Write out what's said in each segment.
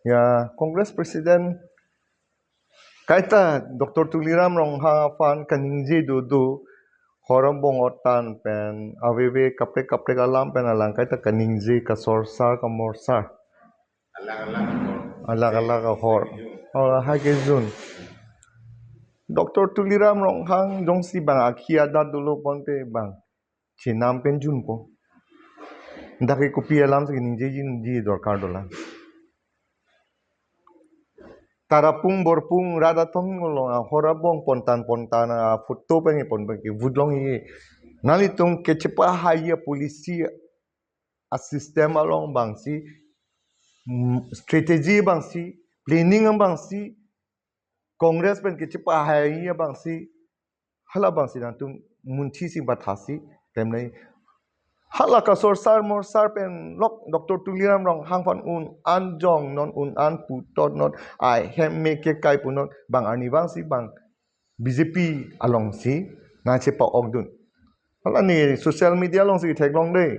Ya, Kongres Presiden kaita Dr. Tuliram Rongha fan kaningji dudu horam bongotan pen awewe kapre galam pen alang kaita kaningji kasorsar kamorsar alag hor hai ke zun Dr. Tuliram Ronghang jongsi bang akhia da dulu ponte bang chinam pen jun po ndake kopi alam se kaningji jin ji dorkar dola Tarapung borpung rada tong ngolong horabong pontan foto pengi pon pengi vudlong i nalitung kecepa haya polisi a sistem along bangsi strategi bangsi planning bangsi kongres pen kecepa haya bangsi hala bangsi nantung munci si batasi temnai hala ka sorsar morsar pen lok Dr. Tuliram rong hangfan anjong non an putot non ahem meke kai punot bang arni bang si bang BJP along si na cepa ogdun hala ni social media long si tek long dei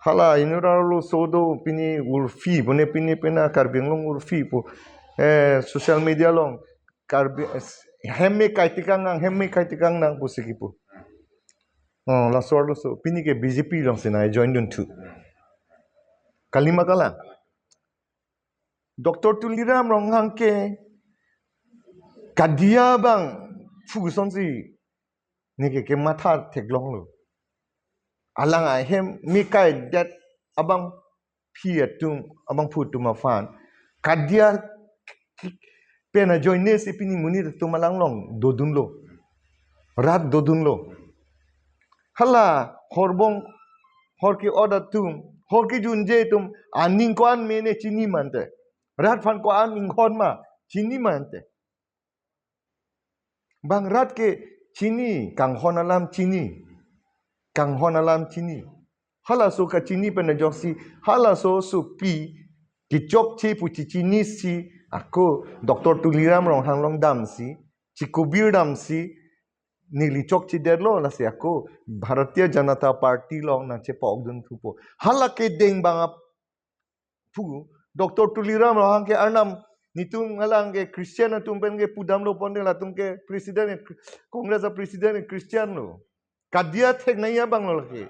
hala inura lo sodo pini urfi bune pini pena karbing long urfi pu social media long karbi hemme kai tikang nang pusiki pu la sordo so pini ke BJP long si na join dun tu kalima kala Dr. Tuliram Ronghang ke kadia bang fuguson si ni ke mata teklong lo alang ahem mikai dat abang piatum abang putum afan kadia pena joine si pini munir tumalang long dodun lo rat dodun lo hala horbong horki order tum horki junje tum aning ko an mene chini mante rat fan ko an inghon ma chini mante bang rat ke chini kanghon alam chini kanghon alam chini hala so ka chini pena joksi hala so pi kicok chi pu chini si aku Dr. Tuliram rong hanglong dam si chikubir dam si nili chok chi derlo la si aku Bharatiya Janata Party long na che pogdun thupo hala ke deng banga pu Dr. Tuliram rong ke arnam nitung alang ke Christian atum pen ke pudam lo ponde la tum ke presiden Congress presiden Christian lo kadia thek naiya bang lo ke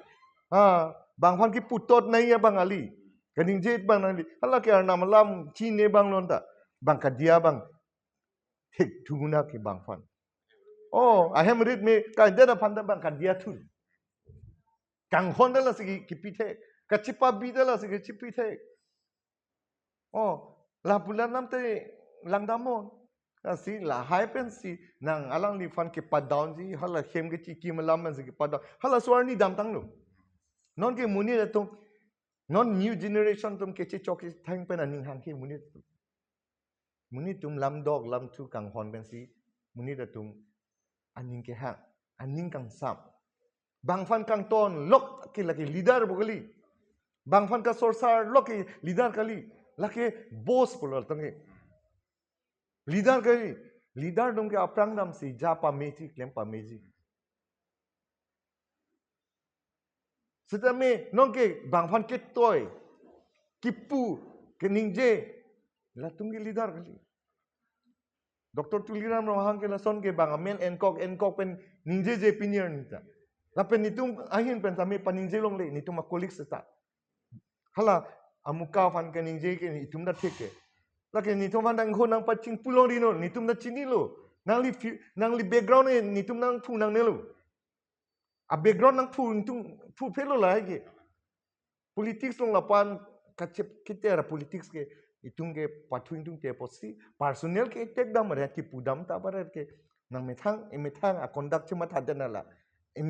bang fan ki putot naiya bang ali kaning jet bang ali hala ke arnam lam chine bang lonta bang kadia bang thek thuguna ke bang fan ahem read me kaida fan bang kadia thun kang honda la sigi kipithe kachipa bidala sigi chipithe la bulan nam te langdamon si la hai pen si nang alang li fan ke paddown ji hala khem ke chi ki malam man si ke paddown hala swarni dam tang lo non ke muni la tum non new generation tum ke chi chok thang pen aning hang ke muni tum lam dog lam tu kang hon pen si muni da tum aning ke hang aning kang sam bang fan kang ton lok ke laki leader bogali bang fan ka sorsar lok ke leader kali laki boss pulol tangi leader kali leader dong ke aprang dam si ja pa meji klem pa meji setame non ke bang fan ke toy kipu ke ningje la tumgi leader kali Dr. Tuliram rohang ke lason ke bang amen enkok pen ningje je pinier nita la pen nitum ahin pen sami paningje long le nitum akolik seta hala amuka fan ke ningje ke nitum da theke laki nitum fan dang ho nang paching pulong dino nitum da chini lo nang li background e nitum nang pu nang nelo a background nang pu pelo la ke politics long lapan kachep kitera politics ke itung ke pathuing tung te posi personnel ke tek dam re ki pudam ta bar ke nang methang a conduct chema thadena la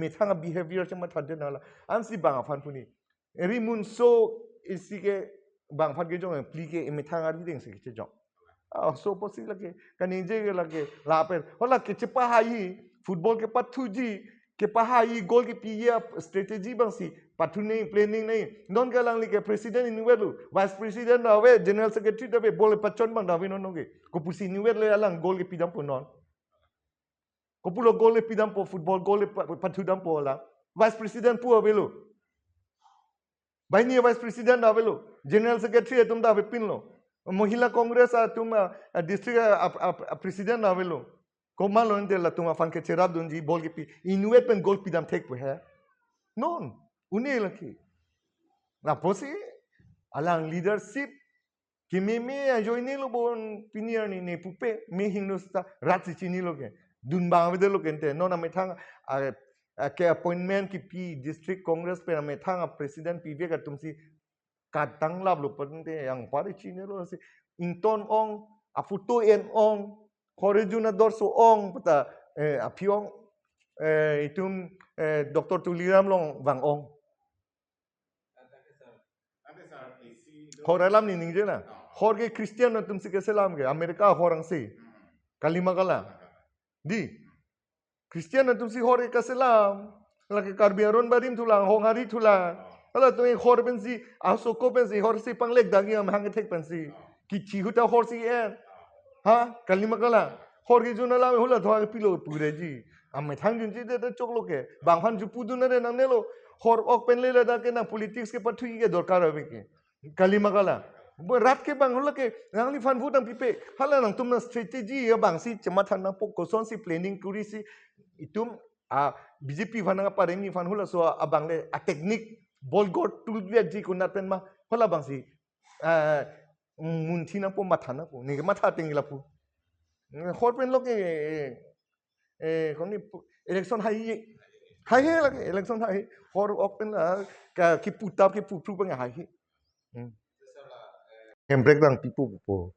methang a behavior chema thadena la ansi bang fan puni rimun so isi ke bang fan ke jong pli ke methang ari ding se ke jong so posi la ke kanije ke la ke la pen hola ke chepa hai football ke pathuji ke pahai goal ke piya strategy bang si pathu nei planning nei non galang li ke president in welu vice president na we general secretary da be bol pachon bang da no ge ko pusi ni le alang goal ke pidam po non ko pulo goal le pidam po football goal le pathu dam po la vice president pu avelo Baini vice president da velo, general secretary tum da pin lo. Mahila congress tum district president da velo. Koma lo ente la tum fan ke cherab dunji bol ke pi inuet pen gol pidam tek pe hai. Non, une laki. Na posi alang leadership kimi me join lo bon pinier ni ne pupe me hingnosta rat si chini lo ke. Dun bang vede lo kente non ame thang ke appointment ki pi district congress pe ame thang president pi ve ka tumsi katang lab lo pente yang pare chini lo si inton ong afuto en ong korejuna dorso ong pata apiong itum Dr. Tuliram long bang ong Khoralam ni ningje na khor ke Christian na tumsi ke selam ke Amerika khorang si kalima kala di Christian na tumsi khor ke selam laki karbiaron barim tulang hongari tulang ala tu khor pensi asoko pensi khor si panglek dagi am hang thek pensi ki chihuta khor si en ha kalima kala khor ke juna la hula thwa pilo pure ji am thang jin ji de choklo ke banghan ju puduna re nang nelo khor ok pen le da ke na politics ke pathui ke dorkar hobe ke kalima kala rat ke bang hula ke nang li fan futang pipe hala nang tumna strategy ya bang si cemathan na pok koson si planning kuri si itum BJP fananga paremi fan hula so abang le a technique bol got tool dia ji kunat pen ma hala bang si munthi na po mathana po ni matha tingila po khor pen lo ke koni election hai la election hai khor open la ka ki putap ki pupru pang hai Hemprek dang pipu po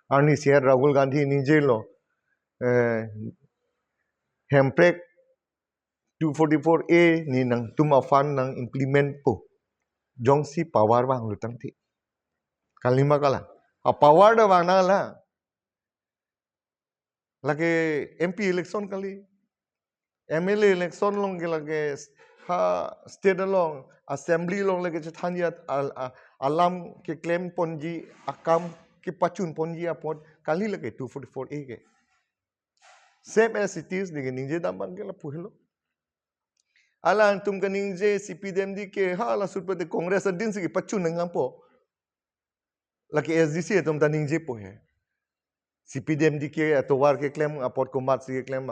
ani share Rahul Gandhi nije lo Hemprek 244A ni nang tuma fan nang implement po jong si power bang lutang ti kalima kala a power da bang na la lage MP election kali MLA election long ke lage ha state long assembly long lage chathania alam ke claim ponji akam ke pachun ponji apod kali lage 244A ke same as it is ni ninje dam bang ke la puhelo ala tum kaning je CPDMD ke hala surpete congress din si pachu nangam po laki SDC tum taning je po hai CPDMD ke atowar ke claim apot komat si ke claim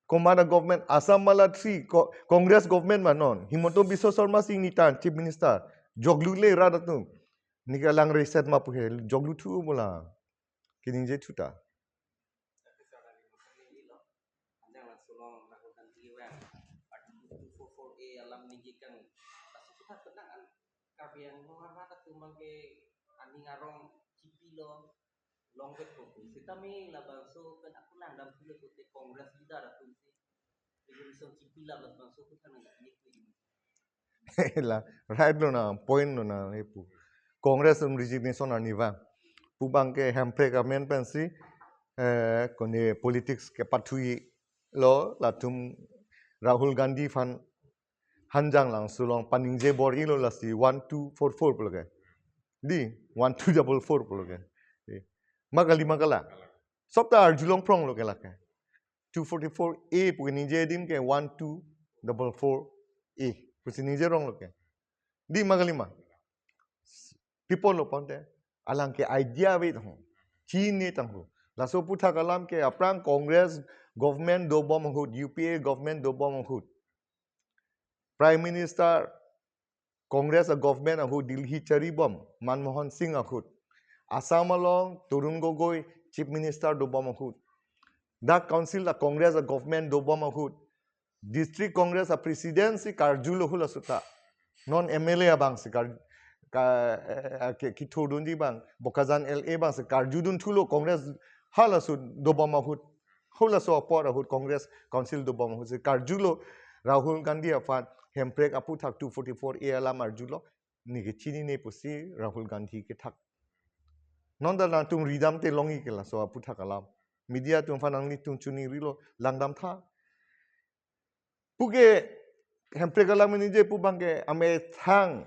komara government Assam mala 3 congress government manon Himonto Biswa Sharma Singh nitan chief minister joglu le rada tum nikalang reset ma po hai joglu thu bola kining je thuta Kabiang mengarah tumangke ani ngarong cipilo longket fokus kita mi labanso kan aku nandam sudah kote kongres kita ada tuh si resolusi cipila labanso kita nggak gitu la right lo na point lo na lepu congress resignation aniva pubang ke Hemprek amen pensi kone politics ke pathui lo latum Rahul Gandhi fan hanjang lang sulong paningje bori lo lasi 1244 pologe di 1244 pologe magali magala sopta arjulong prong lo ke lake 244A puninje dim ke 1244A pusinije rong lo ke di magali ma people lo ponte alang ke idea we thong chi ni tang ho la so putha kalam ke aprang congress government do bom hut UPA government do bom hut Prime Minister Congress a government who Delhi Charibom Manmohan Singh ahut Assam along Turun Gogoi Chief Minister Dobam ahut That Council a Congress a government Dobam ahut District Congress a Presidency Karjulo hula suta non MLA bang si kar ki thodundi bang Bokazan LA bang si Karjudun thulo Congress hala su Dobam ahut hula so apor ahut Congress Council Dobam ahut si Karjulo Rahul Gandhi afan Hemprek aphuthak 244A alam arjulo nige chini ne pusi Rahul Gandhi ke thak non da na tum ridam te longi ke la so aphuthak alam media tum fanang ni tum chuni rilo langdam tha puge Hemprek alam ni je pu bangke ahemthang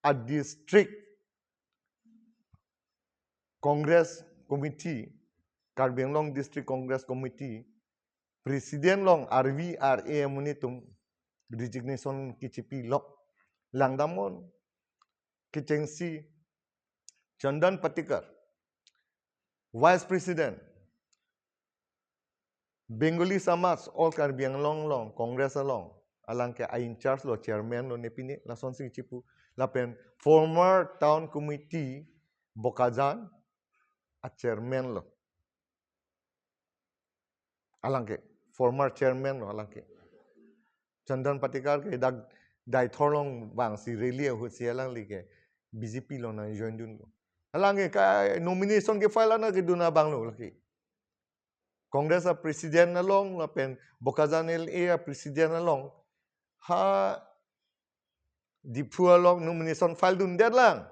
a district congress committee Karbi Anglong district congress committee president long RVRA muni tum resignation ki chipi lok langdamon Kicengsi Chandan Patikar, Vice President, Bengali Samaj, all Karbiang long, Congress along, alang ke in charge lo chairman lo nepini, la sonsing cipu, la pen former town committee, Bokazan, a chairman lo. Alang ke, former chairman lo alang ke. Chandan Patikar ke dag dai thorlong bang si relia hu si alang li ke BJP lo na join dun lo. Alang ke ka nomination ke file na ke duna bang lo laki. Congress a president along la pen Bokazan LA a president along ha dipu along nomination file dun dead lang.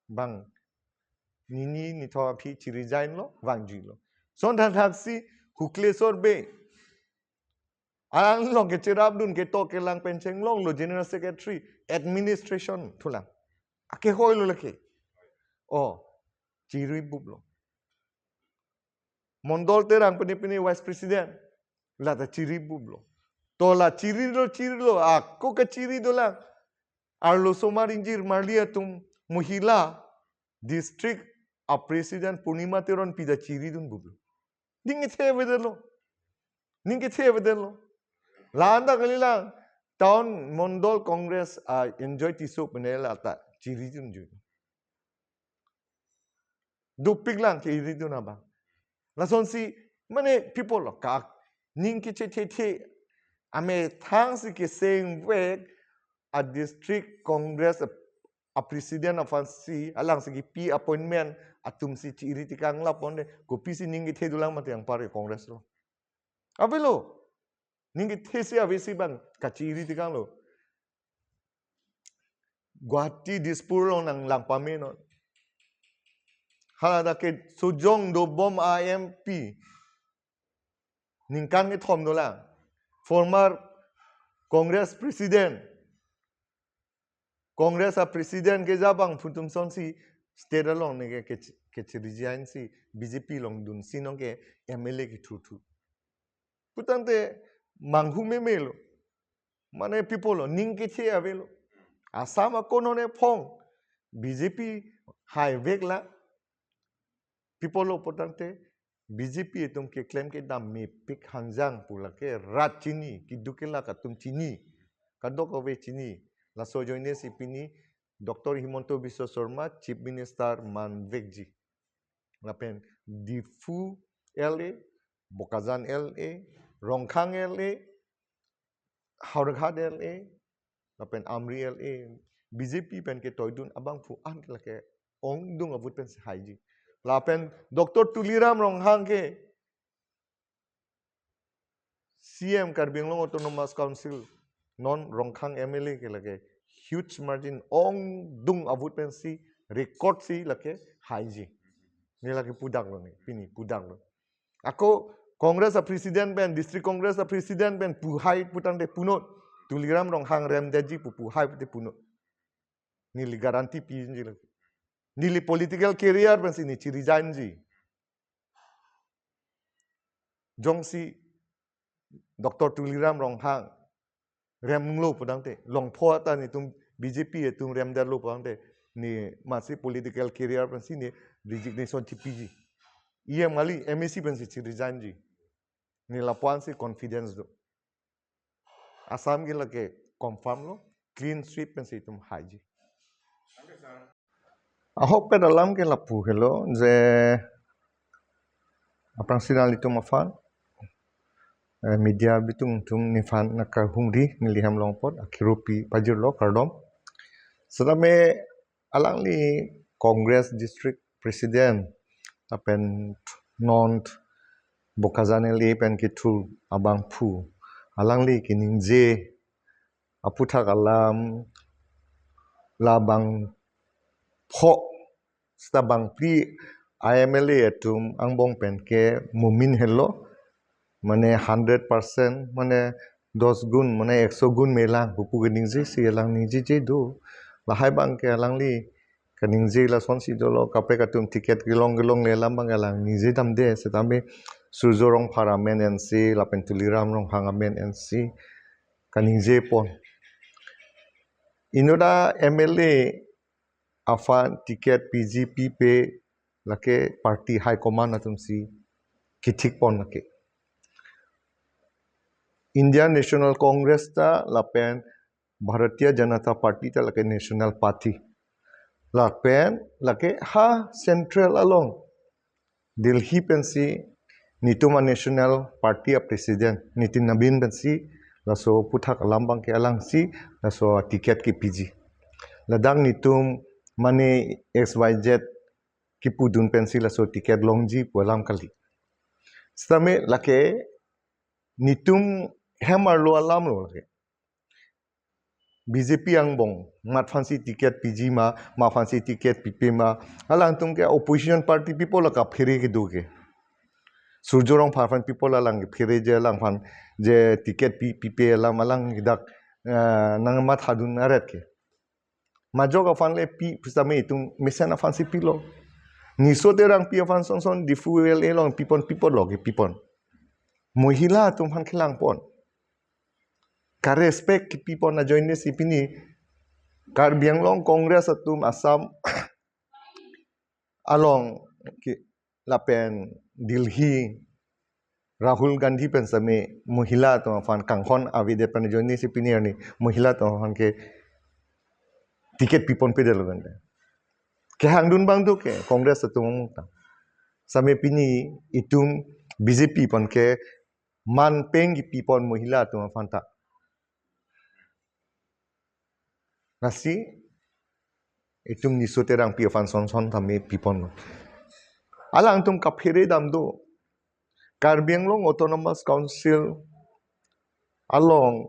Bang nini ni thaw phi chi resign lo wang ji lo. Son than taxi hukle sor be Alang long ke cherab dun ke to ke lang pencheng long lo general secretary administration thulang. Ake hoi lo laki. Oh, chiri bub lo. Mondol terang pini vice president. La ta chiri bub lo. To la chiri lo. Ako ke chiri do lang. Arlo somar injir marlia tum muhila district a president Purnima teron pida chiri dun bub lo. Ningi the vedelo. Ningi the vedelo. Landa kalilang town Mondol Congress enjoy tisu penela ta ciri tu nju. Dupik lang ke iri tu naba. Lason si mana people lo kak ning ke che Amei thang si ke same way a district congress a president of si alang segi P appointment atum si ciri tikang la ponde kopi si ning ke dulang mati yang pare congress lo. Apa lo? Ningi thesi avesi bang kaciri tikang lo. Guwahati Dispur lo nang langpame no. Hala ke sujong do bom IMP. Ningkan ke thom do lang. Former Congress President. Congress a President ke jabang putum son si state along ne ke resign si BJP long dun sinong ke MLA ke thu. Putante manghu melo. Mane people lo ning ke che avelo. Asam akono ne phong BJP high vekla people lo potante BJP etum ke claim ke dam me pik hangjang pula ke rat chini ki dukela ka tum chini kadok ove chini la sojoine si pini Dr. Himonto Biswa Sharma Chief Minister man vekji la pen difu LA Bokazan LA Rongkhang LA Haurghat LA lapen Amri LA BJP pen ke toidun abang fu an ke ong dung avut pen haiji lapen Dr. Tuliram Ronghang ke CM Karbianglong Autonomous Council non Rongkhang MLA ke lage huge margin ong dung avut pen si record si lake haiji ni lage pudak lo ni pini pudak lo ako Congress a president pen district Congress a president pen puhai putang de punot Tuliram Ronghang remdaji puhai pute punot nili garanti pinji lagi nili political career pen sini ci resign ji jongsi Dr. Tuliram Ronghang rem lo pudang te long pho ta ni tum BJP tum rem dar lo pudang te ni masih political career pen sini resignation TPG iya mali MAC pen si ci resign ji ni lapuan si confidence do asam gila ke confirm lo clean sweep pen si tum haji ahok pe dalam ke lapu hello je aprang sinal itu mafan media bitung tung nifan nakar hungri niliham longpot akirupi pajir lo kardom sedame alang li Congress district president apen non Bokazan LA pen kitu abang pu alang li kiningje aphuthak alam labang pho stabang pri MLA atum angbong pen ke mumin hello mane 100% mane 10 gun mane 100 gun melang bupu geningje si elang ningji je do lahai bang ke alang li kaningje la son si dolo kape katum tiket gelong le lambang elang ningje damde setame suzorong paramen NC lapen Tuliram rong hangamen NC kaningje pon inoda MLA afan tiket PGP pe lake party high command atum si kitik pon lake Indian National Congress ta lapen Bharatiya Janata Party ta lake National Party lapen lake ha central along Delhi pensi Nituma National Party a President Nitin Nabin pensi laso puthak alambang ke alang si laso tiket ke PG ladang nitum mane XYZ ki pudun pensi laso tiket longji pualam kali stame lake nitum hammer lo alam lo lake BJP ang bong mat fancy tiket PG ma fancy tiket PP ma alang tum ke opposition party people la ka phiri ke duke surjorong pharfan people alang phiri je alang fan je tiket PP alam alang hidak nang mat hadun aret ke majok afan le pi stame itum mesen afan si pilo niso terang pi afan son son di fuel elong pipon lo ke pipon mohila tum fan khilang pon ka respect ki pipon na join si pini kar bianglong congress atum asam along ki lapen Delhi Rahul Gandhi pensame mohila to afan kangkhon avide pan join si pini ani mohila to afan ke tiket pipon pe delogan ke hangdun bang tu ke congress atum same pini itum BJP pon ke man peng pipon mohila to afan ta nasi itum niso terang pi afan son son thame pipon alang tum kaphere dam do Karbianglong Autonomous Council along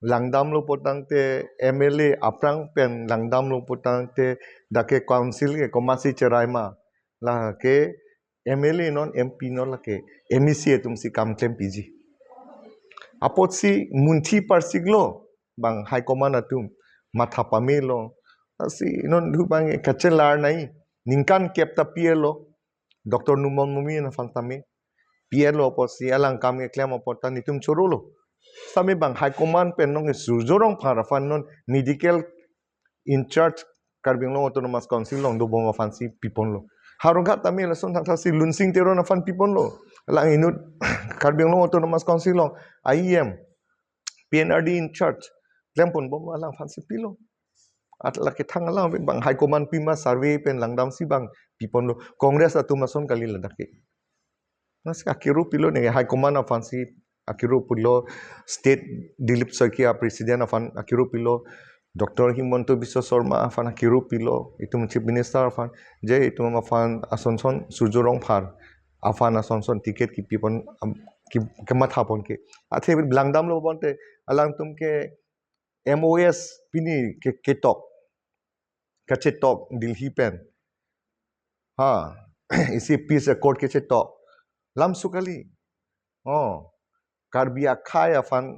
langdam lo potang te MLA aprang pen langdam lo potang te dake council ke komasi cheraima la ke MLA non MP non la ke MEC tum si kam klem PG apot si munthi parsiglo bang high command atum matha pamelo asi non du bang kachelar nai ningkan kepta pielo Dr. Numon Mumi na fantame pielo po si alang kami klem oportan itum chorolo sami bang high command pen nong sujorong parafan non medical in charge Karbianglong Autonomous Council long do bong fancy pipon lo harogat tami la son thang si lunsing tero na fan pipon lo lang inut Karbianglong Autonomous Council long IEM PNRD in charge klempon bom alang fancy pilo at laki thang alang bang high command pima survey pen langdam si bang pipon lo congress atumason kali ladaki nas akiru pilo ne high command of fancy akiru pilo state Dilip Sakia president of akiru pilo Dr. Himonto Biswa Sharma afan akiru pilo itum chief minister afan je itum afan asonson sujorong phar afan asonson ticket ki pipon ki kemat hapon ke athe langdam lo bonte alang tum ke MOS pini ke ketok kachetok Delhi pen ha isi peace accord ke chetok lam sukali karbia khai afan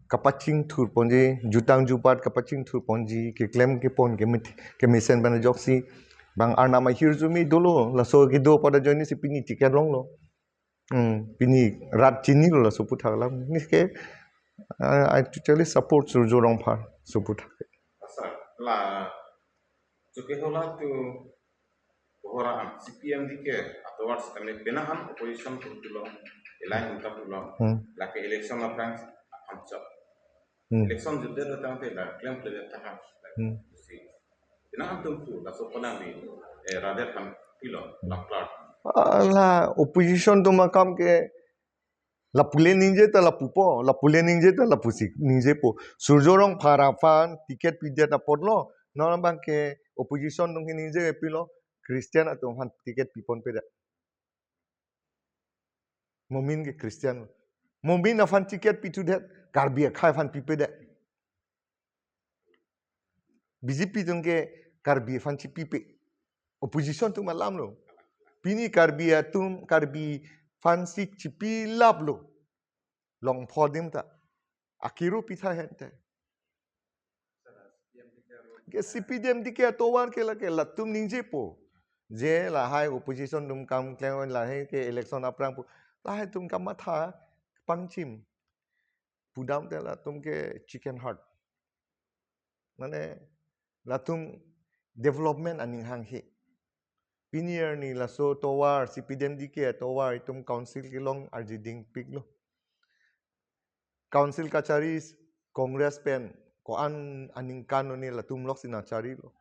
kapaching thur ponji jutang jupat kapaching thur ponji ke claim ke pon ke misen bana joksi bang arna ma hirzumi dolo la so ke do pada joini si pini tiket long lo pini rat chini lo la so puthak lam ni ke I totally support surjorong phar so puthak la joke hola tu Orang CPM dike atau wars kami penahan opposition tulo elai untuk tulo laki election la France ancap election juga datang te la claim play tahan si penahan tu la so pernah di rather kan pilo la clark la opposition tu makam ke la pule ninje ta la pupo la pule ninje ta la pusik ninje po surjorong parafan tiket pidya ta podlo non bang ke opposition tung ninje pilo Christian atau han tiket pipon peda. Momin ke Christian. Momin afan tiket pitu det karbia khai fan pipeda. BJP tung ke karbia fan pipe. Opposition tu malam lo. Pini karbia tum karbi fan si cipi lap lo. Long podim ta. Akiru pitha hente. Ke CPDM dike atowan ke la tum ninje po. Je la hai opposition dum kam kleng la hai ke election aprang pu la hai tum kam matha pangchim pudam te la tum ke chicken heart mane la tum development aning hang he pinier ni la so towar CPDM dike towar itum council kilong arjiding piglo council kacharis congress pen ko an aning kanoni la tumlok sinachari lo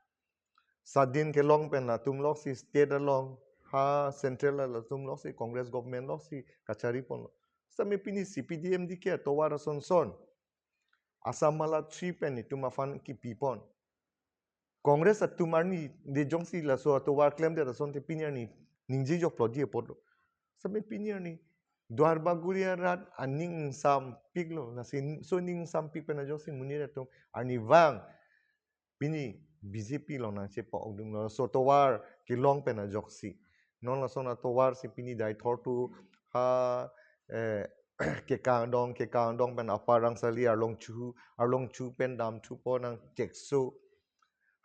sadin kelong pen la tumlok si state along ha central la tumlok si congress government lok si kachari pon lo sami pini CPDM dike towar son asam mala 3 pen itum afan ki pipon Congress at tumarni de jongsi la so towar claim de son te pinier ni ningji jok plodi epot sabi pinier ni duar baguria rat aning sam piglo na sin so ning sam pig pena jok sin munir to ani wang pini BJP lo na che po dung lo so towar ki long pena jok si non la so na towar si pini dai thor tu ha ke kang dong pen aparang sali arlong chu pen dam chu po nang chekso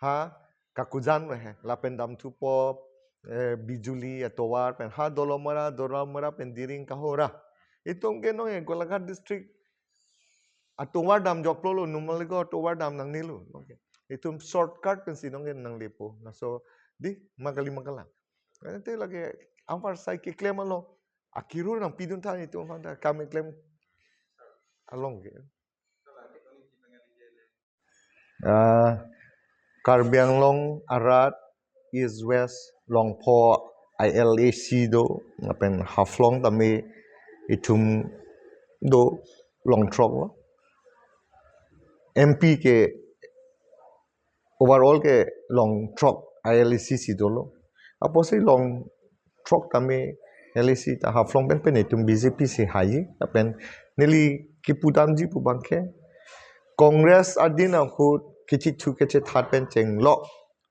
ha kakujan he lapen dam tu po bijuli atowar pen ha dolomara pen diring kahora itong keno e Golaghat district atowar dam joklo lo numaligo atowar dam nang nilu okay itum shortcut pen sinong nang lepo na so di magala ente lagi ampar sai ke claim lo akiru nang pidun tan itu fanda kami claim along ke Karbi Anglong, Arat, East West, Longpo, ILAC do, ngapen Haflong tami itum do long trok lo. MP ke overall ke long trok ILAC si do lo. Apo si long trok tami LAC ta Haflong pen itum BJP si haji, ngapen nili kipudamji pubangke. Congress adina khut kichi that pen cheng lo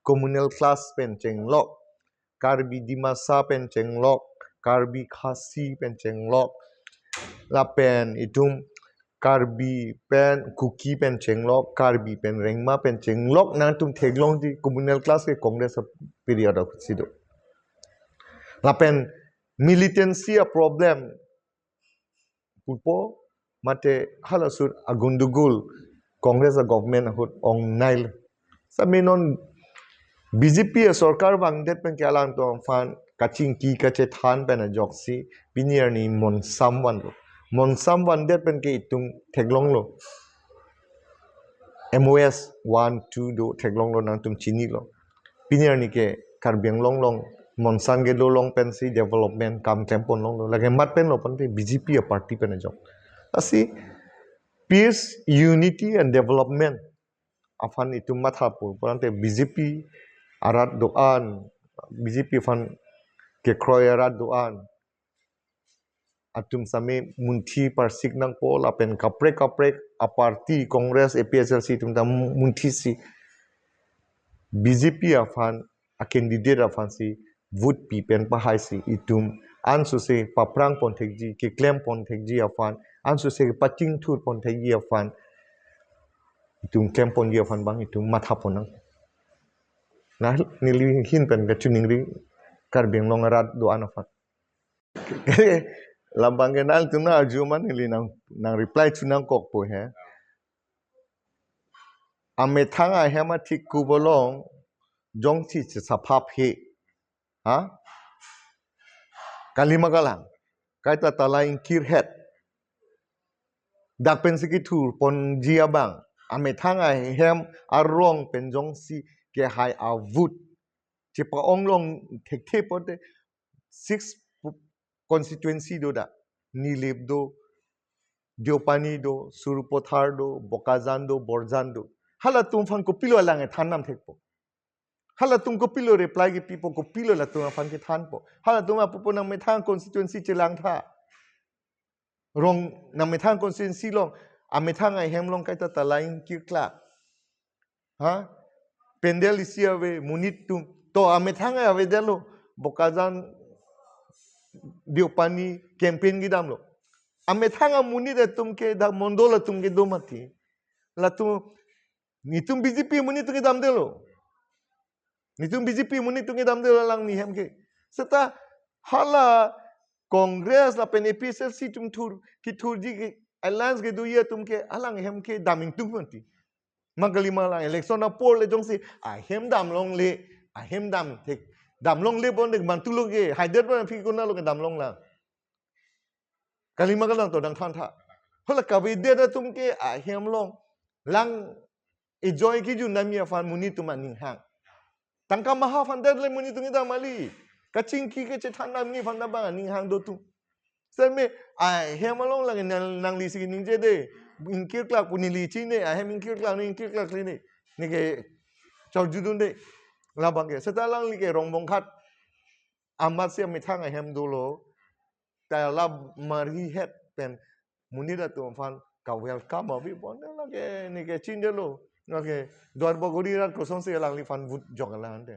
communal class pen cheng lo karbi dimasa pen cheng lo karbi khasi pen cheng lo la pen itum karbi pen kuki pen cheng lo karbi pen rengma pen cheng lo na tum theglong di communal class ke congress period of sido la pen militancy a problem pupo mate halasur agundugul Congress a government hut ong nail saminon BJP a sarkar bangdet pen kyalang to fan kaching ki kache than pen a joksi pinier ni mon samwan det pen ke itung theglong lo MOS 1 2 do theglong lo nang tum chini lo pinier ni ke karbiang long mon san ge do long pen si development kam tempon long lo lage mat pen lo pen BJP a party pen a jok asi peace, unity and development afan itu mathapu porante BJP arat doan BJP fan ke kroy arat doan atum same munthi parsik nang po lapen kaprek a party congress APSLC tum tam munthi si BJP afan a candidate afan si vote pi pen pa hai si itum ansu se paprang pon thekji ke claim pon thekji afan ansu se paching thur pon thekji afan itum claim pon gi afan bang itum matha pon nang na nili hin pen ga tuning ri karbeng long arat do anafan lambang kenal tu na arjuman nili nang reply tunang kok po he ahemthang ahema thik kubolong jongchi saphap he ha kalimagalang kaita talaing kirhet dak pen sikitur pon jiabang ahemthang ahem arong penjong si ke hai avut chipa onglong thekte pote 6 constituency do da nilip do diopani do surupothar do bokazan do borjan do hala tum fan ko pilo lang thanam thekpo hala tum ko pilo reply ki pipo ko pilo la tum fan ke than po hala tum apu nang methang constituency chelang tha rong nang methang constituency long ahemthang ahem long kaita talaing kirkla ha pendel isia we munit tum to ahemthang ave delo bokazan diopani campaign gidam lo ahemthang munit tum ke da mondola tum ke do mati la tum nitum BJP munit tum ke dam delo nitum BJP munit tum ke dam delo lang ni hem ke serta hala congress la pen APSLC tum thur ki thur ji alliance ke duya tum ke alang hem ke daming tum mati Magalima lang election na poll le jong si ahem dam long le ahem dam thik dam long le bon dek mantulo ge haider bon phi kuna lo ke dam long la kalima ka lang to dang than tha hola kabi de da tum ke ahem long lang enjoy ki ju namia fan muni tuma ning hang tangka maha fan der le muni tungi da mali kaching ki ke che than nam ni fan da ba ning hang do tu Seme ahem long lang nang li si ning je de ingkir klak punili chi ne ahem ingkir klak ni ingkir klak ni ni ke chau judun de labang ke setalang li ke rongbong khat amat sia mithang ahem dolo ta lab marhi het pen munida tu fan ka welcome abi bon la ke ni ke chin de lo na ke dor bogori rat ko son se lang li fan vut jog la ande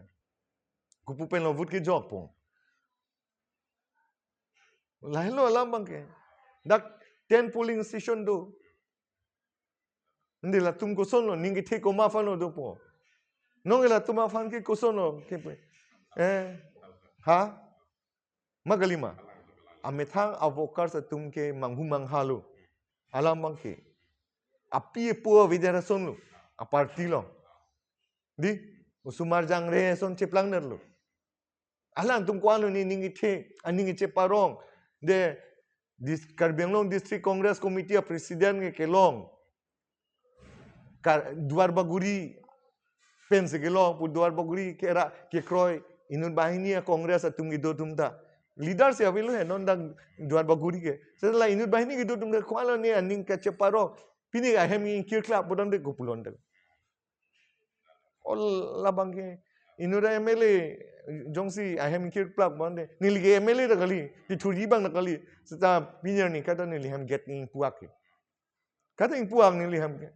kupu pen lo vut ke jog po lai lo labang ke dak 10 polling station do ndi la tum ko son lo ningi the ko ma fan lo do po nong la tum ma fan ke ko son lo ke pe ha magalima amethang avokar sa tum ke manghu manghalu alam bangke api po vidara son lo a party lo di usumar jang re son cheplang ner lo alang tum kwa lo ni ningi the aningi cheparong de this Karbianglong District Congress Committee President ke kelong duar baguri pen se kelong pu duar baguri ke ra ke kroy inun bahini Congress atum gi do tumta leader se avilu he non dang duar baguri ke setelah inun bahini gi do tumta kwala ni aning ke cheparo pini ahem in kirkla bodam de gopulon de ol labang ke inura MLA jongsi ahem kirkla bonde nilige MLA da kali ki thuri bang na kali seta pinyer ni kata ni liham get ni puak ke kata ing puak ni liham ke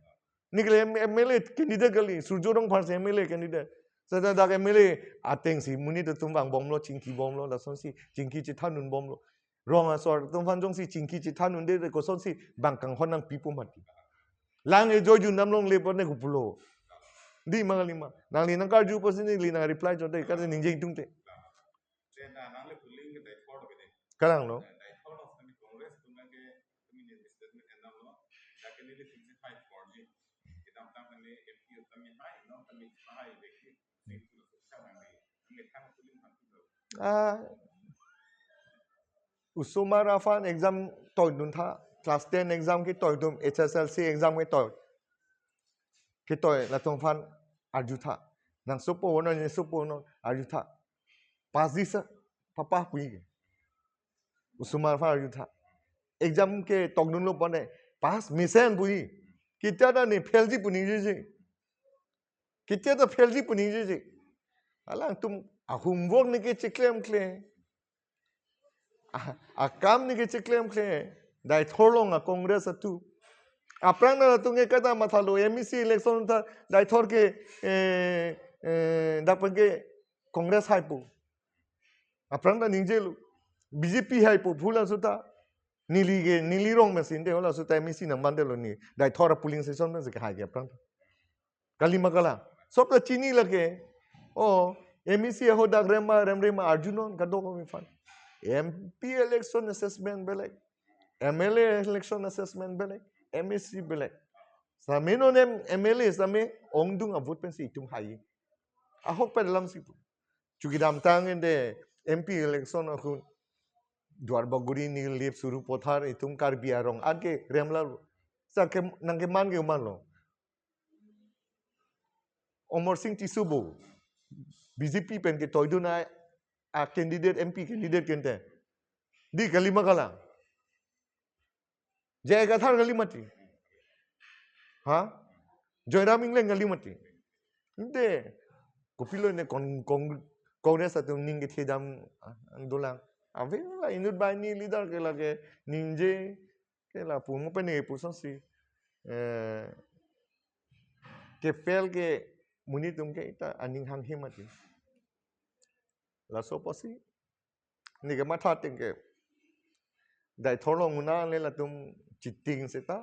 nikle MLA candidate kali surjorong phar MLA candidate seta dak MLA ateng si muni to tumbang bomlo chingki bomlo la sonsi chingki chi thanun bomlo rong asor tum fan jongsi chingki chi thanun de ko sonsi bangkang honang pipu mati lang e joju namlong le pone kupulo di mangalima nang li nang karju posini li nang reply jote kata ninjing tungte karang no Usuma Rafan exam toy dun tha class 10 exam ki toy dum HSLC exam ki toy la tong fan arju tha nang supo no ni supo no arju tha pas disa papa pui Usuma Rafan arju tha exam ke tong dun lo pone pas misen pui kita da ni fail ji puni ji kita da fail ji puni ji alang tum homework ni ke cheklem kle akam ni ke cheklem kle dai tholong a congress atu aprang na tunge kata mathalo MEC election tha dai thor ke dakpan ke congress haipu aprang na ninjelu BJP haipu phula suta nili rong mesin de hola suta MEC na mandelo ni dai thor polling station me se hai ke aprang kalima kala sob ta chini lage o MEC ho dak rema arjunon kado ko mi fan MP election assessment belek MLA election assessment belek MEC belek same no nem MLA same ongdung a vote pen si tum hai a hok pe lam si chugidam tang ende MP election akun duar baguri ni lep suru pothar itum kar biarong age remla sa ke nang ke man ge man lo Omar Singh Tisubo BJP pen ke toiduna a candidate MP candidate kente di kalima kala jaya gathar galimati ha joyram ingle galimati inte kopilo ne congress atum ninge thedam andolang ave la inut bani leader ke lage ninje ke la pumo pe ne puson si ke pel ke muni tum ke ita aning hang hemati la so posi ni ke matha tingke dai tholong una le la tum chiting seta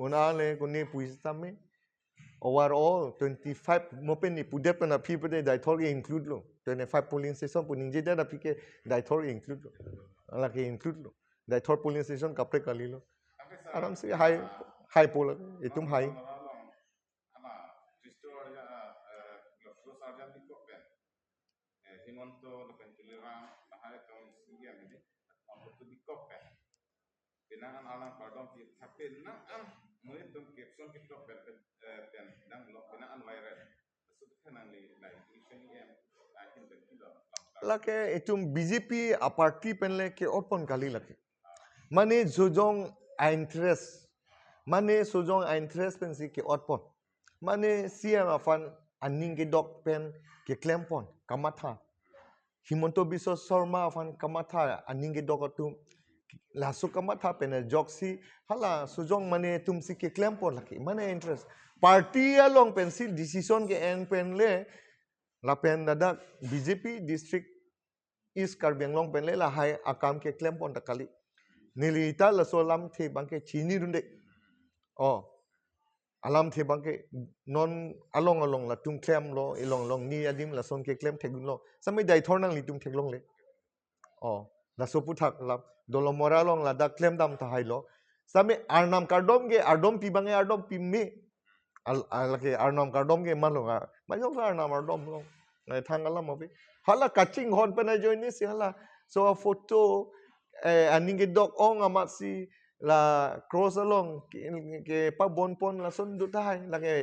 una le kuni puisa me overall 25 mopen ni pudep na people dai thol ke include lo 25 polling station puning je da pike dai thol include lo ala ke include lo dai thol polling station kapre kali lo aram se high pol itum high Himonto lepen tuliram lahai tahun sekian ini apa tu dikop kan pinangan alam pardon tapi nangan menghitung caption kita dan lo pinangan viral sebutkan nanti inclusion yang akhir kita Lake itum BJP a party penle ke otpon kali lake. Mane sojong interest. Mane sojong interest pensi ke otpon. Mane CM afan aning ke dok pen ke klempon kamatha. Himonto Biswa Sharma afan kamatha aning ke dok atum lasu kamatha pen joksi hala sojong mane tumsi ke klempon lake. Mane interest. Party along pensi decision ke en penle lapen dadak BJP district East Karbianglong penle la hai akam ke klempon takali nilita la solam the bangke chini runde oh alam the bangke non along la tung klem lo ilong ni adim la son ke klem thegun lo samai dai thornang li tung theklong le oh la soputhak la dolomora long la da klem dam ta hai lo samai arnam kardom ge ardom pi bange ardom pi me al ke arnam kardom ge malo ma jong arnam ardom lo ngai thangalam obi hala kaching hon pena join ni si hala so a photo aning ke dok ong amat si la cross along ke pa bon pon la son du tai la ke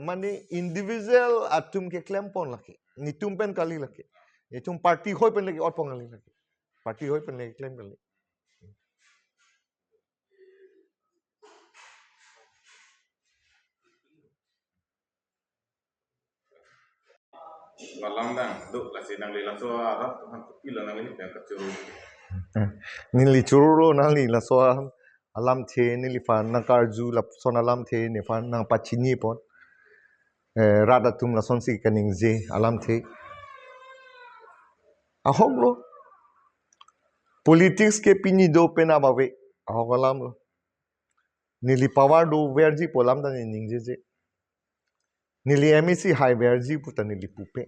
mani individual atum ke klempon la ke ni tum pen kali la ke ni tum party hoi pen lagi ot pong kali la ke party hoi pen lagi klem kali Walang dang duk la sinang lila so arab tuhan ilan nang ini yang kecil ni li chururo na li la so alam the ni li fan na karju la son alam the ni fan nang pachini pon rada tum la son si kaning je alam the ahok lo politics ke pini do pena bawe ahok alam lo nili power do verji polam da ni ning je nili MEC high verji puta nili pupe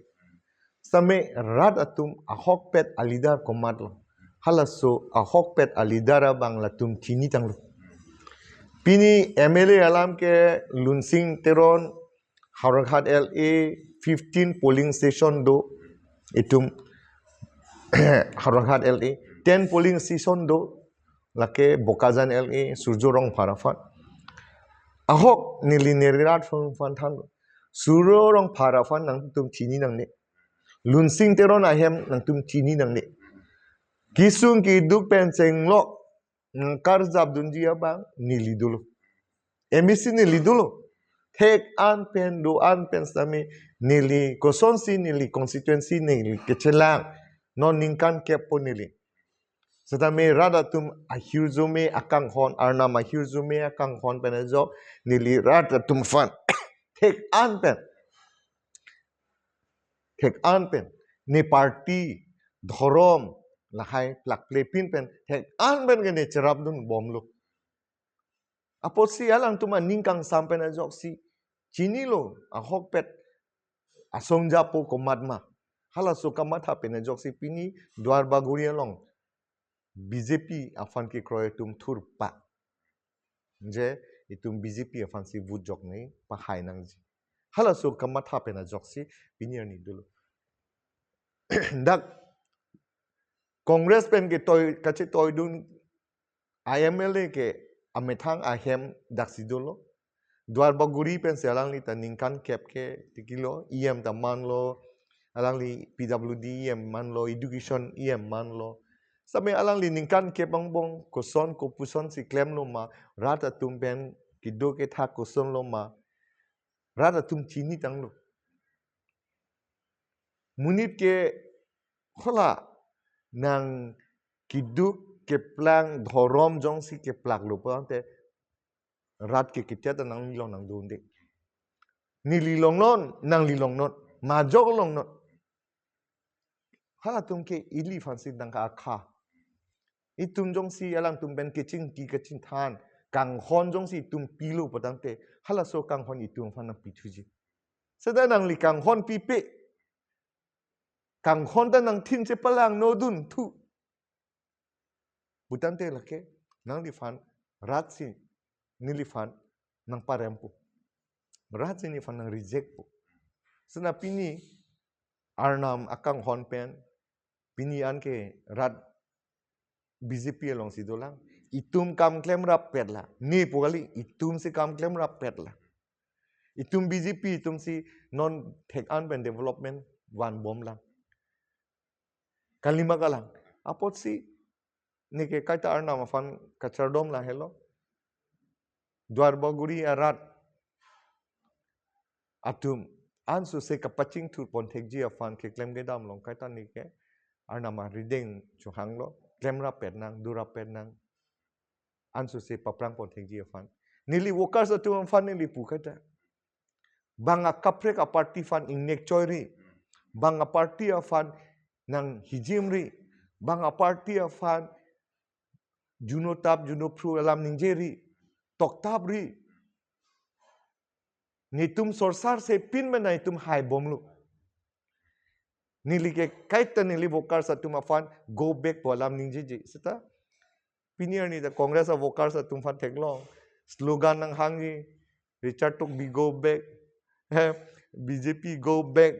same rad atum ahok pet alidar komat lo halaso ahok pet alidara bangla tum chini tang lo pini MLA alam ke lunsing teron Harakhat LA 15 polling station do itum Harakhat LA 10 polling station do lake Bokazan LA Surjorong Parafat ahok nili nerirat fan than Surjorong Parafat nang tum chini nang ne lunsing teron ahem nang tum chini nang ne kisung ki duk pen seng lo kar jab dunjia bang nili dulu MEC nili dulu Hek an pen sami nili kosonsi nili constituency nili kechelang non ningkan kepo nili setame rada tum ahirzume akang hon arnam ahirzume akang hon penejo nili rada tum fan Hek an pen ni party dhorom lahai plakle pin pen hek an pen gene cherap dun bomlo aposi alang tuma ningkang sampai na joksi chini lo ahok pet asong japo komatma hala so kamatha pena joksi pini dwar baguri long BJP afan ki kroy tum thurpa je itum BJP afan si vut jok nei pa hai nang ji hala so kamatha pena joksi pini ani dulu dak Congress pen ke toy kache toy dun IMLA ke ahemthang ahem daksidolo Dwar baguri pen selang li taningkan kep ke tikilo EM ta man lo alang li PWD EM man lo education EM man lo same alang li ningkan kep bang bong koson ko puson si klem lo ma rata tum pen kido ke tha koson lo ma rata tum chini tang lo munit ke khola nang kiduk ke plang dhorom jong si ke plak lo pa te rat ke kitia ta nang long nang donde ni lilong non nang lilong non ma jog long non hala tum ke ili fansi dang ka kha itum jong si alang tum ben ke ching ti ka chin than kang hon jong si tum pilu padang te hala so kang hon itum fan pi thuji sada nang li kang hon pi pe kang hon ta nang thin che palang no dun thu butan te lake nang li fan rat si ni li fan nang parempu rat si ni fan nang reject po sana pini Arnam akang honpen pinian ke rat BJP along sidolang itum kam claim rap pedla ni pogali itum si kam claim rap pedla itum BJP itum si non take on pen development one bom lang kalima kalang apot si ni ke kaita Arnam afan kachardom la hello Dwarbaguri arat atum ansu se kapaching tur ponthekji afan ke claim ke dam long kaita ni ke Arnama rideng chu hanglo claim rap ped nang dura ped nang ansu se paprang ponthekji afan nili workers atum afan nili pukata banga kaprek a party fan ingnek choiri banga party afan nang hijimri banga party afan juno tap juno pru alam ningjeri toktabri nitum sorsar se pin mena itum hai bomlu nili ke kaita nili workers atum afan go back po alam ningjeji sita pinier ni the congress of workers atum fan teklong slogan nang hangi Richard Tokbi go back BJP go back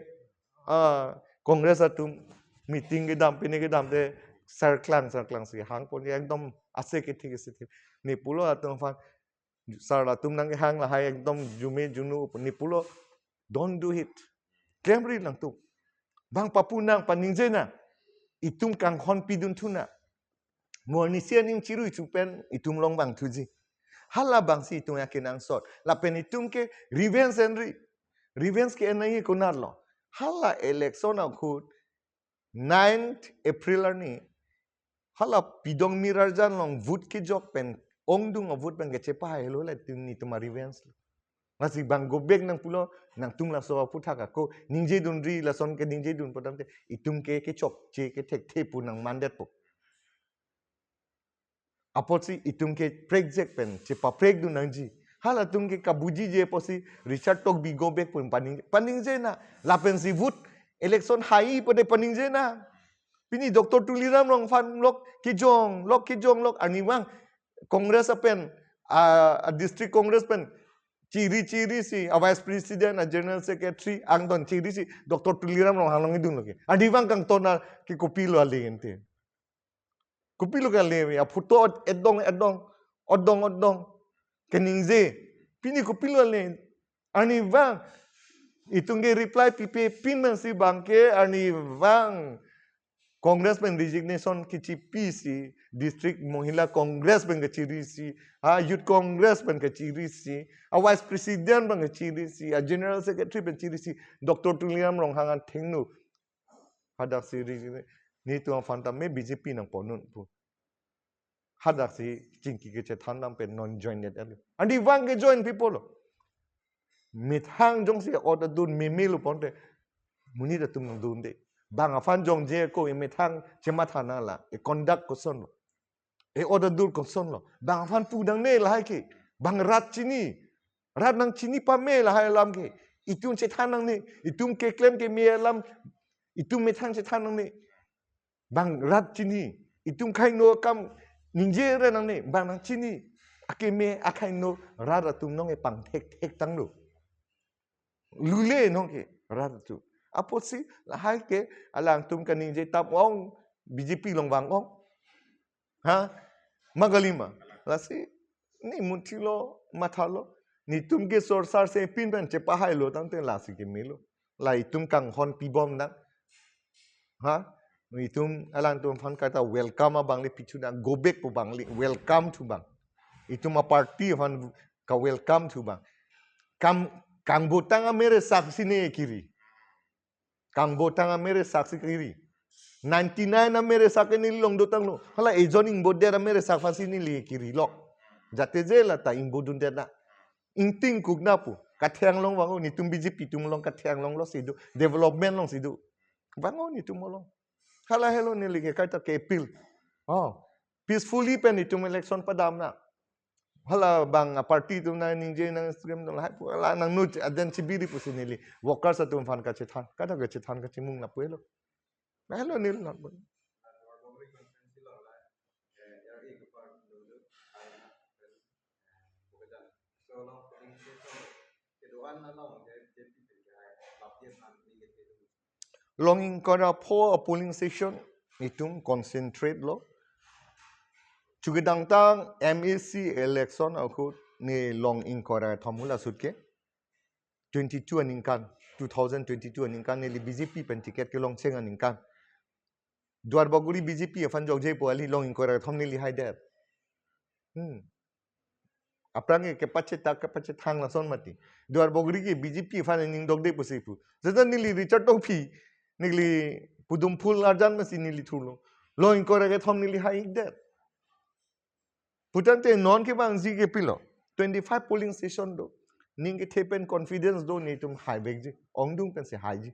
congress atum meeting ke dam pine ke dam de sarklang si hang pon ekdom ase ke thik ase ni pulo atum fan sar atum nang hang la hai ekdom jume junu ni pulo don't do it kemri lang tu bang papunang paningjena itum kang hon pidun tuna mornisia ning chiru chupen itum long bang tuji hala bang si itum yakinang sot la pen itum ke revenge ke enai kunarlo hala election akhut 9th April ni hala pidong mirarjan long vote ke jok pen ongdung of vote pen ke chepa hello la tum ni tuma revenge masih bang go back nang pulo nang tung la so aphuthak ko ningje dun ri la son ke ningje dun podam te itum ke chok che ke thek the pu nang mandet po aposi itum ke project pen che pa prek dun nang ji hala tum ke kabuji je posi Richard Tokbi go back pun paning je na la pen si vote election hai pode paning je na pini Dr. Tuliram rong fan lok kijong lok aniwang congress pen a district congress pen ciri-ciri si a vice president a general secretary angdon ciri si Dr. Tuliram rong halong idun loke adiwang kang tona ki kopi lo ali ente kopi lo kale a photo odong keningze pini kopi lo ale aniwang itungge reply pipe pin si bangke aniwang Congress pen resignation kichi PC district mohila congress pen ke ciri si youth congress pen ke ciri si a vice president pen ke ciri si a general secretary pen ciri si Dr. Tuliam rong hangan thengnu hadak si ni tu fanta me BJP nang ponun pu hadak si chingki ke chethandam pen non joined andi wang ke join people mithang jong si order dun mimilu ponte muni da tum dun de bang afan jong je ko ime thang chema thana la e conduct ko son lo e order dur ko son lo bang afan pu dang ne la hai ki bang rat nang chini pa me la hai lam ki itum che than nang ne itum ke claim ke me lam itum me thang che than nang ne bang rat chini itum khai no kam ningje re nang ne bang nang chini ake me akai no rat atum nong e pang tek tang lo lule nong ke rat tu apot si lahai ke alang tum kaning je tap ong BJP long bang ong magalima lasi ni mutilo mathalo ni tum ke sorsar se pin pen che pahai lo tang te lasi ke milo lai tum kang hon pi bom na ni tum alang tum fan kata welcome bangli pichu na go back po bangli welcome to bang itum a party fan ka welcome to bang kang botanga mere saksi ne kiri kang botanga mere saksi kiri 99 na mere sakeni long dotang lo hala ejoning bodde na mere sakfasi ni li kiri lo jate je la ta ing bodun de na ingting kugna pu kathyang long wango ni tum BJP tum long kathyang long lo sidu development long sidu wango ni tum long hala hello ni li ke kaita ke appeal peacefully pen itum election padam na hala bang party tum na ningje nang stream dong hai pu ala nang nut aden sibiri pu sinili workers atum fan ka chethan kata ka chethan ka chimung na puelo hello nil not longing kora po polling station nitum concentrate lo chugidang tang MAC election aku ni longing kora thomula sutke 22 aningkan 2022 aningkan ni BJP pen ticket ke long cheng aningkan duar baguri BJP afan jogje po ali longing kora thomni li haider aprange ke pache thang la son mati duar baguri ke BJP afan ning dogde posipu jadan ni Richard Tokbi nigli pudum phul arjan masi nili thulo longing kora ke thomni li haider putante non ke bang ji ke pilo 25 polling station do ning ke thepen confidence do ni tum high beg ji ongdung pen se high ji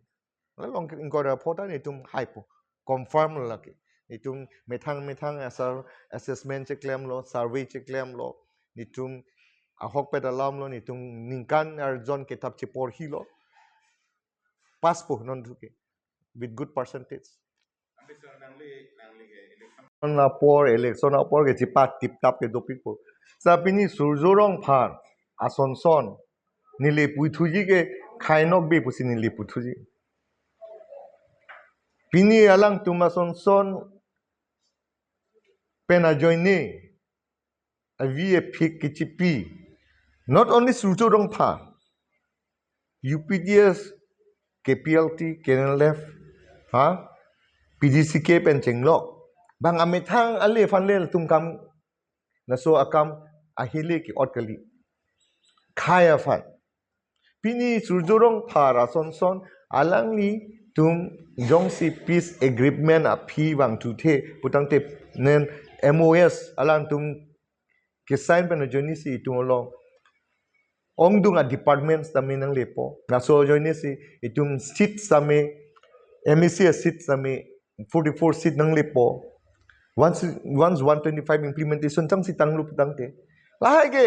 la long ke ingora phota ni tum high po confirm la ke ni tum methang asar assessment che claim lo survey che claim lo ni tum ahok pet alam lo ni tum ningkan arjon ke tap che por hi lo pass po non duke with good percentage na por election na por ke chipat tip tap ke dopik po sa pini surjorong phar asonson nile puithuji ke khainok be pusi nile puthuji pini alang tumasonson pena joine avi a phik kichipi not only surjorong phar UPDS KPLT KNLF ha PGCK pen chenglo bang amethang ale fanle tumkam naso akam ahile ki otkali khaya fan pini surjorong phara sonson alangli tum jongsi peace agreement a phi wang tu the putangte nen MOS alang tum ke sign pen joni si tumolong ongdunga departments taminang lepo naso joni si itum seat same MAC seat same 44 seat nang lepo once 125 implementation chang si tanglu putangte lahage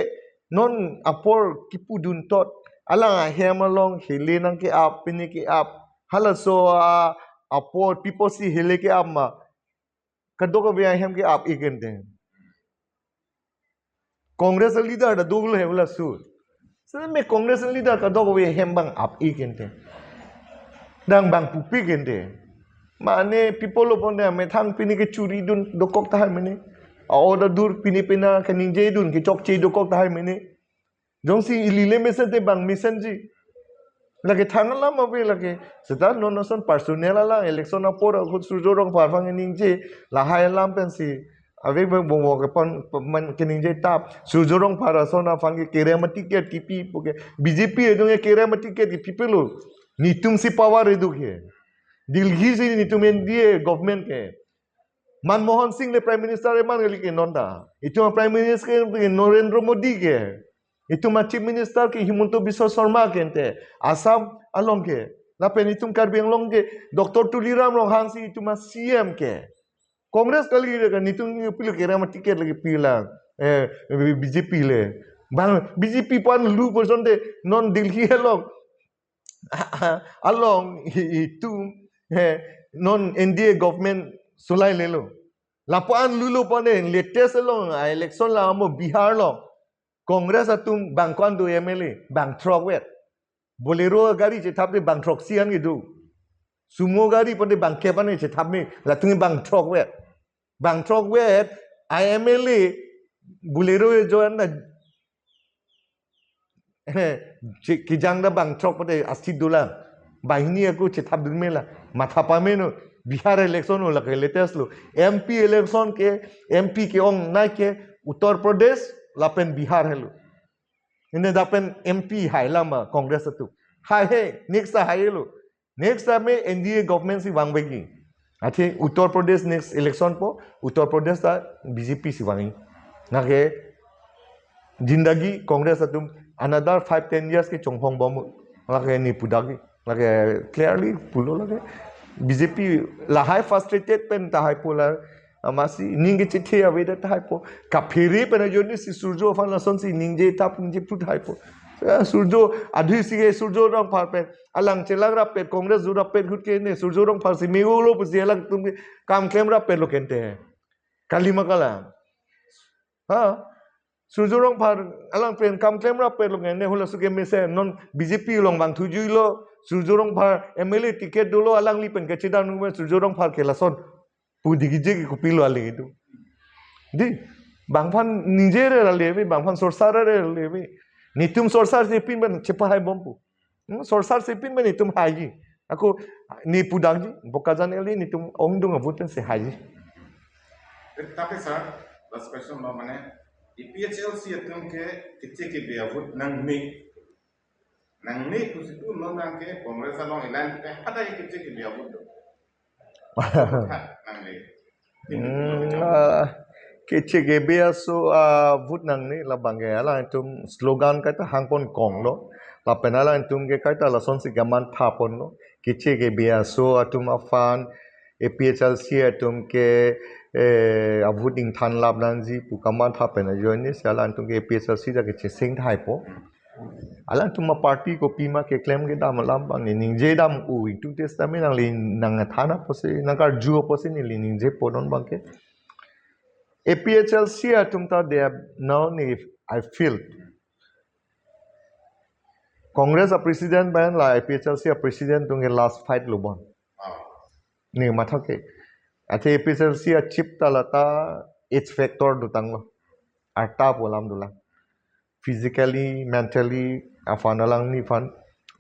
non apor kipudun tot alang ahem along hele nang ke up pini ke up hala so apor people si hele ke up ma kadoko be ahem ke up igente congress leader da doglo hewla su so me congress leader kadoko be ahem bang up igente dang bang pupi gente mane people upon them methang pini ke churi dun dokok tahai mene order dur pini pina kaning je dun ke chok che dokok tahai mene jongsi ilile mesen te bang mission ji lage thangala mabe lage seta no son personnel ala election apor khud sujorong parfang ning je lahai lam pensi ave bongo ke pon man kening je tap sujorong para sona fangi kerema ticket kipi poke BJP edong kerema ticket ki people ni tum si power edukhe Dilhi si nitum NDA government ke Manmohan Singh le prime minister eman gali ke nonda itu prime minister ke Narendra Modi ke itu chief minister ke Himanta Biswa Sharma ke ente Assam along ke lapen itu Karbi Anglong ke Dr. Tuliram Rohang si itu CM ke Congress kali ke nitum pilih kira ma tiket lagi pilih BJP le bang BJP pan lu person de non Delhi along along itu non NDA government sulai lelo lapan lulu pone latest lo election la mo Bihar lo Congress atum bangkon do MLA bang truck wet bolero gari che thapne bang truck sian ge do sumo gari pone bang kepane che thapne la tungi bang truck wet IMLA bolero joan na kijang da bang truck pone $80 bahini aku che thap dun mela matha pameno Bihar election ho lage latest lo MP election ke MP ke ong na ke Uttar Pradesh lapen Bihar helo ine dapen MP hailama Congress atu hai next hailo next me NDA government si wangbegi ache Uttar Pradesh next election po Uttar Pradesh ta BJP si wangi nage jindagi Congress atum another 5-10 years ke chonghong bom lage ni pudagi lage clearly pulo lage BJP lahai frustrated pen tahai polar amasi ninge chithi aveda tahai po kapiri pen joni si surjo fan lason si ninge tap ninge put hai po surjo adhi si ge surjo rong par pen alang chelagra pe congress jura pe gut ke ne surjo rong par si megolo pusi alang tum kam kemra pe lo kente kali makala ha surjo rong par alang pen kam kemra pe lo ne hula su ke mese non BJP long bang thujui lo Sujurong par MLA tiket dulu alang li pen kecida nungme sujurong par kelason pudi gije ki kupilo ali itu. Di bangpan nijere ralevi bangpan sorsara ralevi nitum sorsar sepin ben cepa hai bompu. Sorsar sepin ben nitum haji. Aku ni pudangji bokajan eli nitum ongdung avutan se haji. Tapi sir, last question lo mana IPHLC atum ke kecil ke biavut nang ni kusitu lo nang ke Kongres along ilan kita ada yang kecil ke biavut do. Nang ni. Kecil ke biaso vut nang ni labangge ala itum slogan kata hangpon kong lo. Lapenala itum ke kata lason si gaman thapon lo. Kecil ke biaso atum afan APHLC atum ke avuting than lab nanji pukaman thapen join sala antum ke APHLC da ke sing thai po ala antum party ko pima ke claim ke dam lam bang ning je dam u itu testament nang lin nang thana pose nakar juo pose ni lin je ponon bang ke APHLC atum ta they have now if I feel Congress a president ban la APHLC a president tung last fight lobon ni mathake Ate APHLC a chip talata H factor dutang lo. Arta polam dulang. Physically, mentally, afan alang ni fan.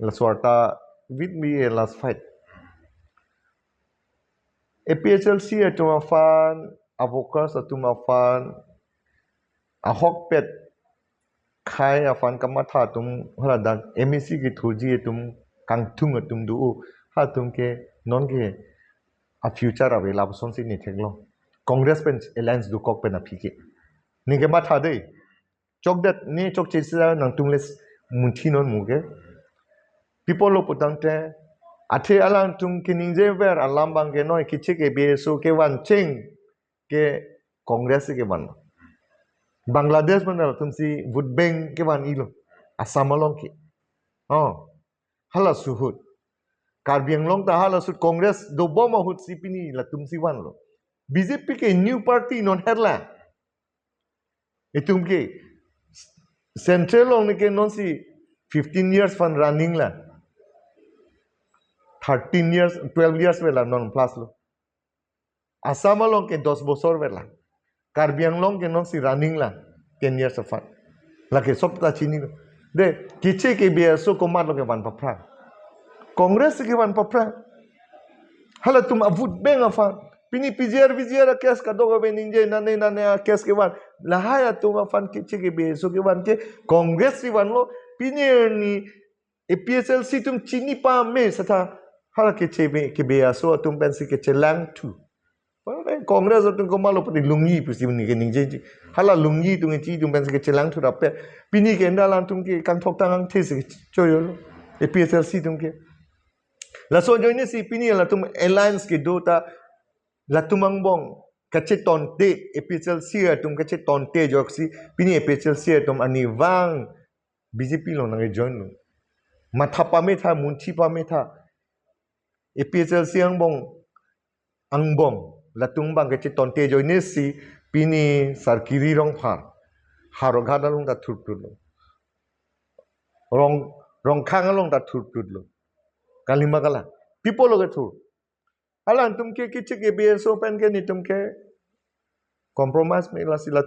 Laswarta with me a last fight. APHLC atum afan, avokas atum afan, ahok pet khai afan kamatha atum haladan MEC ki thuji atum kangtung atum du hatum ke non ke a future ave la son si ni thenglo congress pen alliance du kok pen a phiki ni ke ma tha dei chok dat ni chok che sa nang tungles munthi non muge people lo putang te athe alang tung ke ning je ver alam bang ke noi ki che ke be so ke wan ching ke congress ke ban bangladesh man tum si vote bank ke wan ilo assam along ki hala suhut Karbiang long ta hala sut Congress do boma hut sipini la tum siwan lo. BJP ke new party non herla. Itum ke central long ke non si 15 years fan running la. 13 years 12 years vela non plus lo. Assam long ke 10 bosor vela. Karbiang long ke non si running la 10 years of fan. La ke sop ta chini lo. De kiche ke biaso komat lo ke van papra. Congress ke wan papra hala tum avut beng afan pini PJR kes ka doga beninje nane kes ke wan la haya tum afan ke che ke be so ke wan ke Congress si wan lo pini ni APHLC tum chini pa me satha hala ke che be ke be so tum pensi ke che lang tu Congress tum ko malo pati lungi pusi ni ke ninje hala lungi tum chi tum pensi ke che lang tu rape pini ke ndalan tum ke kang thok tang these choyo APHLC tum ke la so join si pini la tum alliance ke dota la tumang bong kache tonte APHLC tum kache tonte joksi pini APHLC tum ani wang BJP lo nang join lo matha pa me tha munthi pa me tha APHLC ang bong la tum bang kache tonte join si pini sarkiri rong pha harogha dalung da thut lo rong khang along da thut lo Kalima kala. People look at through. Alan tum ke kiche ke BSO pen ke ni tum ke compromise me la sila